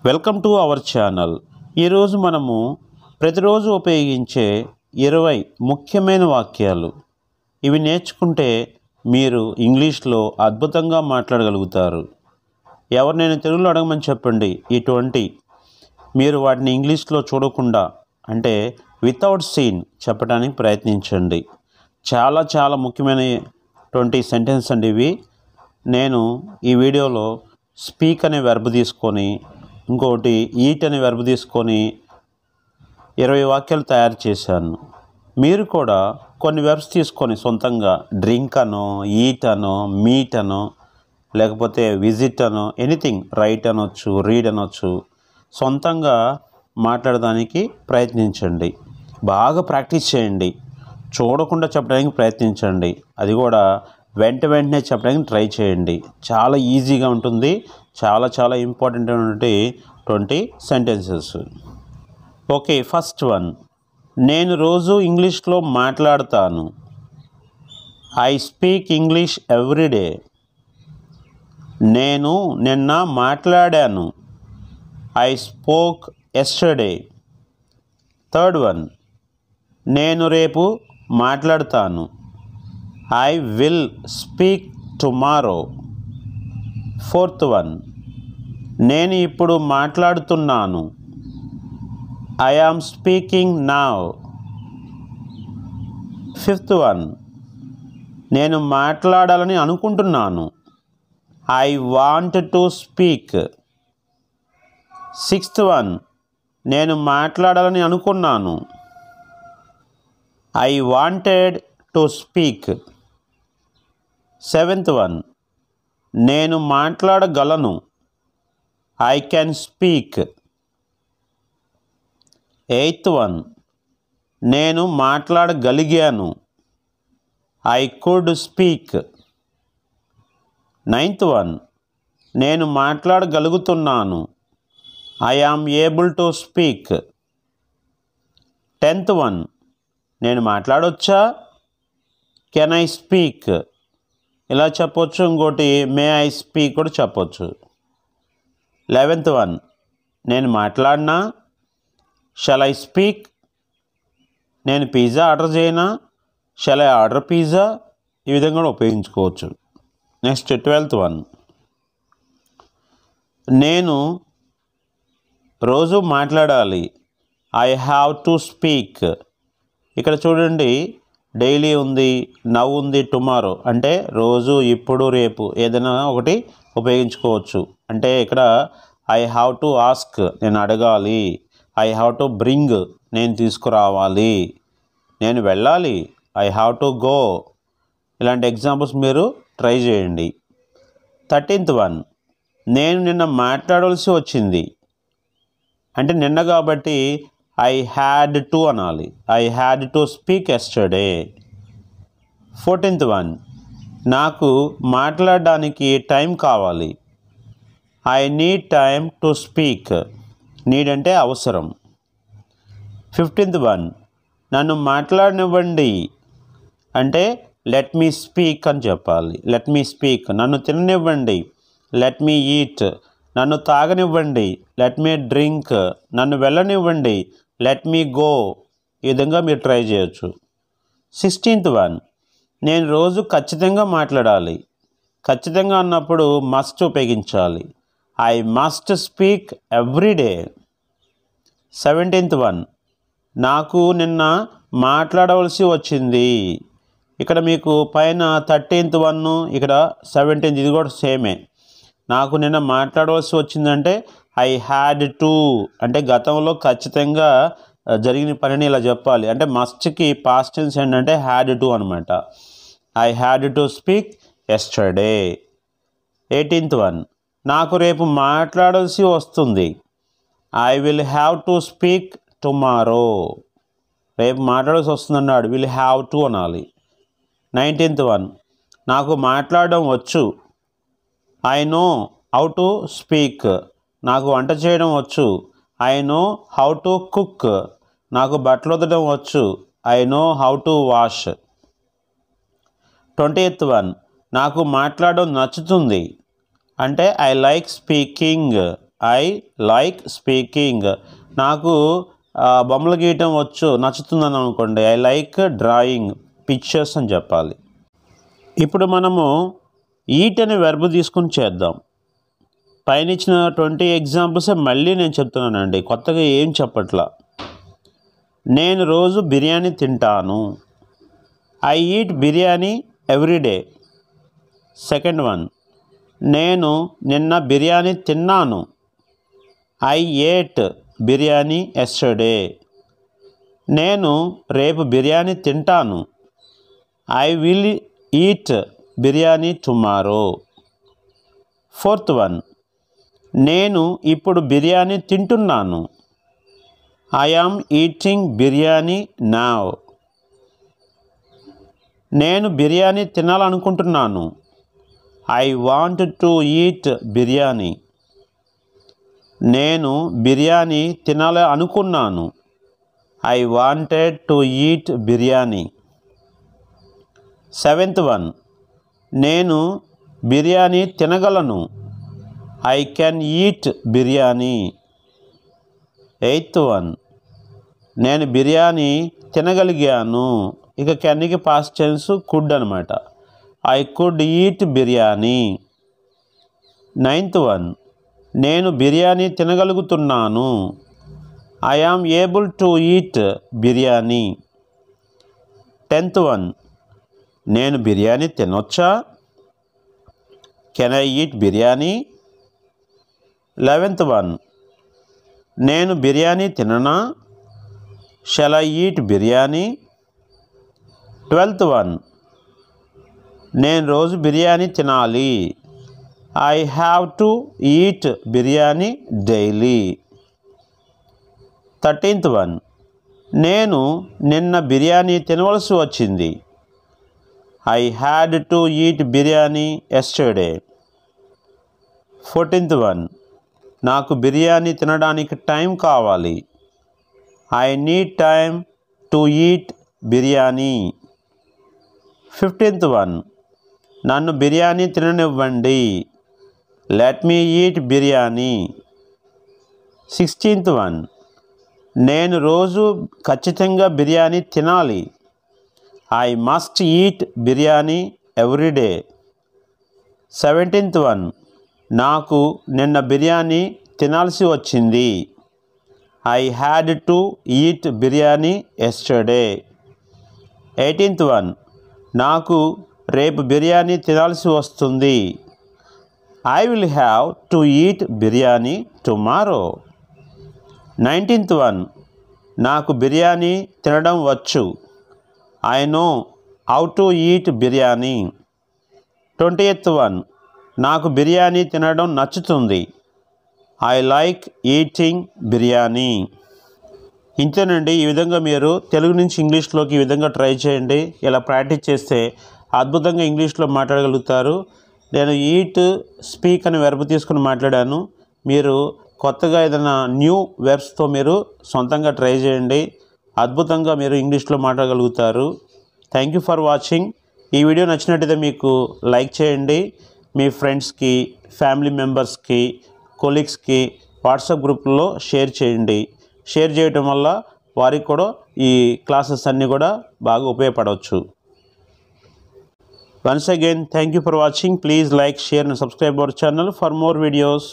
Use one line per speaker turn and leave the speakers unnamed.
Welcome to our channel. ఈరోజు మనము ప్రతిరోజు ఉపయోగించే 20 ముఖ్యమైన వాక్యాలు. ఇవి నేర్చుకుంటే మీరు ఇంగ్లీష్లో అద్భుతంగా మాట్లాడగలుగుతారు. ఎవరినైనా తెలుగులో అడగమని చెప్పండి. ఇటువంటి మీరు వాటిని ఇంగ్లీష్లో చూడకుండా అంటే వితౌట్ సీన్ చెప్పడానికి ప్రయత్నించండి. చాలా ముఖ్యమైనటువంటి సెంటెన్స్ అండి ఇవి. నేను ఈ వీడియోలో స్పీక్ అనే వెర్బ్ తీసుకొని ఇంకొకటి ఈట్ అనే వెర్బ్ తీసుకొని 20 వాక్యాలు తయారు చేశాను. మీరు కూడా కొన్ని వెర్బ్స్ తీసుకొని సొంతంగా డ్రింక్ అనో, ఈట్ అనో, మీట్ అనో, లేకపోతే విజిట్ అనో, ఎనీథింగ్, రైట్ అనొచ్చు, రీడ్ అనొచ్చు, సొంతంగా మాట్లాడడానికి ప్రయత్నించండి. బాగా ప్రాక్టీస్ చేయండి. చూడకుండా చెప్పడానికి ప్రయత్నించండి. అది కూడా వెంటనే చెప్పడానికి ట్రై చేయండి. చాలా ఈజీగా ఉంటుంది. చాలా ఇంపార్టెంట్ అయినటువంటి 20 సెంటెన్సెస్. Okay, first one. నేను రోజు ఇంగ్లీష్లో మాట్లాడతాను. I speak English every day. నేను నిన్న మాట్లాడాను. I spoke yesterday. Third one. నేను రేపు మాట్లాడతాను. I will speak tomorrow. Fourth one. నేను ఇప్పుడు మాట్లాడుతున్నాను. I am speaking now. Fifth one. నేను మాట్లాడాలని అనుకుంటున్నాను. I want to speak. Sixth one. నేను మాట్లాడాలని అనుకున్నాను. I wanted to speak. Seventh one. నేను మాట్లాడగలను. I can speak. Eighth one. నేను మాట్లాడగలిగాను. I could speak. Ninth one. నేను మాట్లాడగలుగుతున్నాను. I am able to speak. Tenth one. నేను మాట్లాడొచ్చా? Can I speak. ఇలా చెప్పొచ్చు. ఇంకోటి మే ఐ స్పీక్ కూడా చెప్పొచ్చు. 11th one. నేను మాట్లాడినా? Shall I speak. నేను పిజ్జా ఆర్డర్ చేయనా? Shall I order pizza. ఈ విధంగా కూడా ఉపయోగించుకోవచ్చు. Next 12th one. నేను రోజు మాట్లాడాలి. I have to speak. ఇక్కడ చూడండి, డైలీ ఉంది, నవ్ ఉంది, టుమారో అంటే రోజు, ఇప్పుడు, రేపు ఏదైనా ఒకటి ఉపయోగించుకోవచ్చు. అంటే ఇక్కడ ఐ హ్యావ్ టు ఆస్క్, నేను అడగాలి. ఐ హ్యావ్ టు బ్రింగ్, నేను తీసుకురావాలి. నేను వెళ్ళాలి. I have to go. ఇలాంటి ఎగ్జాంపుల్స్ మీరు ట్రై చేయండి. 13th one. నేను నిన్న మాట్లాడవలసి వచ్చింది. అంటే నిన్న కాబట్టి ఐ హ్యాడ్ టు అనాలి. I had to speak yesterday. 14th one. నాకు మాట్లాడడానికి టైం కావాలి. I need time to speak. Need అంటే అవసరం. 15th one. నన్ను మాట్లాడనివ్వండి అంటే లెట్ మీ స్పీక్ అని చెప్పాలి. Let me speak. నన్ను తిననివ్వండి. Let me eat. నన్ను తాగనివ్వండి. Let me drink. నన్ను వెళ్ళనివ్వండి. Let me go. ఈ విధంగా మీరు ట్రై చేయొచ్చు. 16th one. నేను రోజు ఖచ్చితంగా మాట్లాడాలి. ఖచ్చితంగా అన్నప్పుడు మస్ట్ ఉపయోగించాలి. I must speak everyday. 17th one. నాకు నిన్న మాట్లాడవలసి వచ్చింది. ఇక్కడ మీకు పైన 13th వన్, ఇక్కడ 17th, ఇది కూడా సేమే. నాకు నిన్న మాట్లాడవలసి వచ్చిందంటే ఐ హ్యాడ్ టు అంటే గతంలో ఖచ్చితంగా జరిగిన పనిని ఇలా చెప్పాలి. అంటే మస్ట్కి పాస్ట్ టెన్స్ ఏంటంటే హ్యాడ్ టు అనమాట. I had to speak yesterday. 18th one. నాకు రేపు మాట్లాడాల్సి వస్తుంది. I will have to speak tomorrow. రేపు మాట్లాడాల్సి వస్తుంది అన్నాడు. విల్ హ్యావ్ టు అనాలి. 19th one. నాకు మాట్లాడడం వచ్చు. I know how to speak. నాకు వంట చేయడం వచ్చు. I know how to cook. నాకు బట్టలు ఉతకడం వచ్చు. I know how to wash. 20th one. నాకు మాట్లాడడం నచ్చుతుంది. అంటే I like speaking I like speaking. నాకు బొమ్మలు గీయటం వచ్చు, నచ్చుతుందని అనుకోండి. ఐ లైక్ డ్రాయింగ్ పిక్చర్స్ అని చెప్పాలి. ఇప్పుడు మనము ఈట్ అనే వెర్బ్ తీసుకుని చేద్దాం. పైన ఇచ్చిన 20 ఎగ్జాంపుల్సే మళ్ళీ నేను చెప్తున్నానండి, కొత్తగా ఏం చెప్పట్లా. నేను రోజు బిర్యానీ తింటాను. I eat biryani every day. Second one, నేను నిన్న బిర్యానీ తిన్నాను. I ate biryani yesterday. నేను రేపు బిర్యానీ తింటాను. I will eat biryani tomorrow. Fourth one, నేను ఇప్పుడు బిర్యానీ తింటున్నాను. I am eating biryani now. నేను బిర్యానీ తినాలనుకుంటున్నాను. I want to eat biryani. నేను బిర్యానీ తినాలి అనుకున్నాను. I wanted to eat biryani. Seventh one, నేను బిర్యానీ తినగలను. I can eat biryani. Eighth one, నేను బిర్యానీ తినగలిగాను. ఇక కెన్కి పాస్ట్ టెన్స్ కుడ్ అనమాట. I could eat biryani. Ninth one, నేను బిర్యానీ తినగలుగుతున్నాను. I am able to eat biryani. 10th one, నేను బిర్యానీ తినొచ్చా. Can I eat biryani. 11th one, నేను బిర్యానీ తిననా. Shall I eat biryani. 12th one, నేను రోజు బిర్యానీ తినాలి. I have to eat biryani daily. 13th one, నేను నిన్న బిర్యానీ తినవలసి వచ్చింది. I had to eat biryani yesterday. 14th one, నాకు బిర్యానీ తినడానికి టైం కావాలి. I need time to eat biryani. 15th one, నన్ను బిర్యానీ తిననివ్వండి. Let me eat biryani. 16th one, నేను రోజు ఖచ్చితంగా బిర్యానీ తినాలి. I must eat biryani every day. 17th one, నాకు నిన్న బిర్యానీ తినాల్సి వచ్చింది. I had to eat biryani yesterday. 18th one, నాకు రేపు బిర్యానీ తినాల్సి వస్తుంది. I will have to eat biryani tomorrow. 19th one, నాకు బిర్యానీ తినడం వచ్చు. I know how to eat biryani. 20th one, నాకు బిర్యానీ తినడం నచ్చుతుంది. I like eating biryani. ఇంతేనండి. ఈ విధంగా మీరు తెలుగు నుంచి ఇంగ్లీష్లోకి ఈ విధంగా ట్రై చేయండి. ఇలా ప్రాక్టీస్ చేస్తే అద్భుతంగా ఇంగ్లీష్లో మాట్లాడగలుగుతారు. నేను ఈట్ స్పీక్ అనే వెర్బ్ తీసుకుని మాట్లాడాను. మీరు కొత్తగా ఏదైనా న్యూ వెర్బ్స్తో మీరు సొంతంగా ట్రై చేయండి. అద్భుతంగా మీరు ఇంగ్లీష్లో మాట్లాడగలుగుతారు. Thank you for watching. ఈ వీడియో నచ్చినట్టయితే మీకు లైక్ చేయండి. మీ ఫ్రెండ్స్కి, ఫ్యామిలీ మెంబర్స్కి, కొలీగ్స్కి వాట్సాప్ గ్రూప్లో షేర్ చేయండి. షేర్ చేయడం వల్ల వారికి కూడా ఈ క్లాసెస్ అన్నీ కూడా బాగా ఉపయోగపడవచ్చు. Once again thank you for watching. Please like, share and subscribe our channel for more videos.